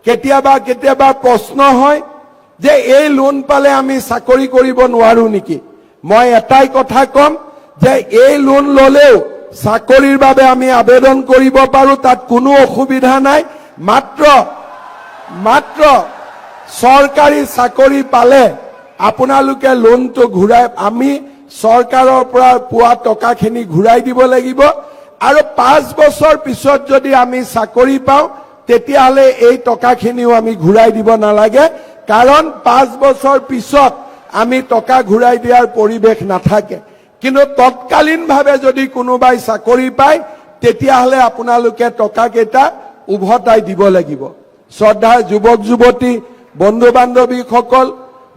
কেতিয়াবা কেতিয়াবা প্ৰশ্ন হয় যে এই লোন পালে আমি চাকৰি কৰিব নোৱাৰো নেকি। মই এটাই কথা কম যে এই লোন ললেও চাকৰিৰ বাবে আমি আবেদন কৰিব পাৰো, তাত কোনো অসুবিধা নাই। মাত্ৰ চৰকাৰী চাকৰি পালে আপোনালোকে লোনটো ঘূৰাই, আমি চৰকাৰৰ পৰা পোৱা টকাখিনি ঘূৰাই দিব লাগিব। আৰু 5 বছৰ পিছত যদি আমি চাকৰি পাওঁ তেতিয়াহলে এই টকাখিনিও আমি ঘূৰাই দিব নালাগে, কাৰণ 5 বছৰ পিছত আমি টকা ঘূৰাই দিয়াৰ পৰিৱেশ নাথাকে। কিন্তু তৎকালীনভাৱে যদি কোনোবাই চাকৰি পায় তেতিয়াহলে আপোনালোকে টকাকেইটা উভতাই দিব লাগিব। শ্ৰদ্ধাৰ যুৱক যুৱতী বন্ধু বান্ধৱীসকল,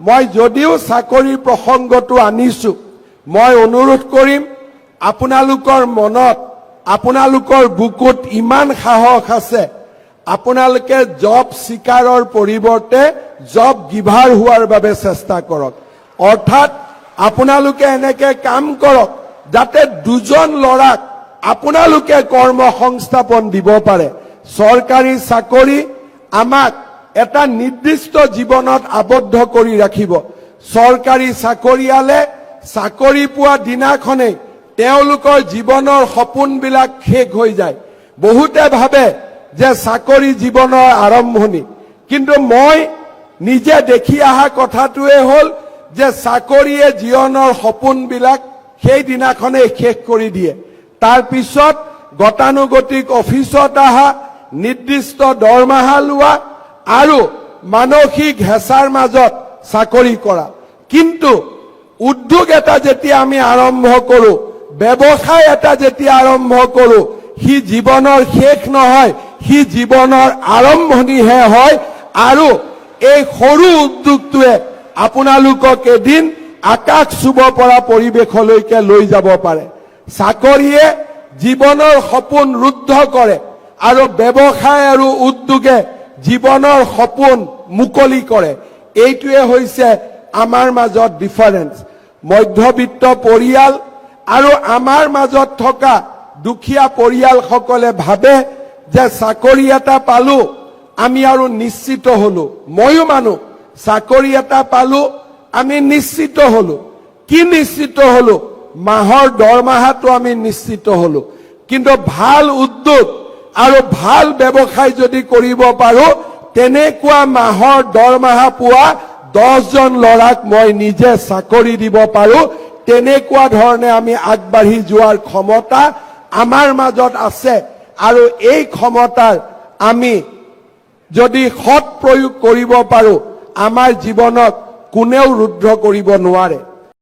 মই যদিও চাকৰিৰ প্ৰসংগটো আনিছো, মই অনুৰোধ কৰিম আপোনালোকৰ মনত, আপোনালোকৰ বুকুত ইমান সাহস আছে, আপোনালোকে জব সিকাৰৰ পৰিৱৰ্তে জব গিভাৰ হোৱাৰ বাবে চেষ্টা কৰক। অৰ্থাৎ আপোনালোকে এনেকে কাম কৰক যাতে 2জন ল'ৰাক আপোনালোকে কৰ্ম সংস্থাপন দিব পাৰে। চৰকাৰী চাকৰি আমাক এটা নিৰ্দিষ্ট জীৱনত আবদ্ধ কৰি ৰাখিব। চৰকাৰী চাকৰিয়ালে চাকৰি পোৱা দিনাখনেই তেওঁলোকৰ জীৱনৰ সপোনবিলাক শেষ হৈ যায়। বহুতে ভাবে যে চাকৰি জীৱনৰ আৰম্ভণি, কিন্তু মই নিজে দেখি অহা কথাটোৱে হ'ল যে চাকৰিয়ে জীৱনৰ সপোনবিলাক সেই দিনাখনেই শেষ কৰি দিয়ে। তাৰ পিছত গতানুগতিক অফিচত অহা, নিৰ্দিষ্ট দৰমহা লোৱা আৰু মানসিক হেঁচাৰ মাজত চাকৰি কৰা। কিন্তু উদ্যোগ এটা যেতিয়া আমি আৰম্ভ কৰো, ব্যৱসায় এটা যেতিয়া আৰম্ভ কৰো, সি জীৱনৰ শেষ নহয়, সি জীৱনৰ আৰম্ভণিহে হয়। আৰু এই সৰু উদ্যোগটোৱে আপোনালোকক এদিন আকাশ চুব পৰা পৰিৱেশলৈকে লৈ যাব পাৰে। চাকৰিয়ে জীৱনৰ সপোন ৰুদ্ধ কৰে আৰু ব্যৱসায় আৰু উদ্যোগে জীৱনৰ সপোন মুকলি কৰে। এইটোৱে হৈছে আমাৰ মাজত ডিফাৰেন্স। মধ্যবিত্ত পৰিয়াল আৰু আমাৰ মাজত থকা দুখীয়া পৰিয়ালসকলে ভাবে যে চাকৰি এটা পালো আমি আৰু নিশ্চিত হলো। ময়ো মানো চাকৰি এটা পালো আমি নিশ্চিত হলো। কি নিশ্চিত হলো? মাহৰ দৰমহাটো আমি নিশ্চিত হলো। কিন্তু ভাল উদ্যোগ আৰু ভাল ব্যৱসায় যদি কৰিব পাৰো, তেনেকুৱা মাহৰ দৰমহা পোৱা 10জন ল'ৰাক মই নিজে চাকৰি দিব পাৰো। তেনেকুৱা ধৰণে আমি আগবাঢ়ি যোৱাৰ ক্ষমতা আমাৰ মাজত আছে। আৰু এই ক্ষমতাৰ আমি যদি সৎ প্ৰয়োগ কৰিব পাৰো, আমাৰ জীৱনত কোনেও ৰুদ্ধ কৰিব নোৱাৰে।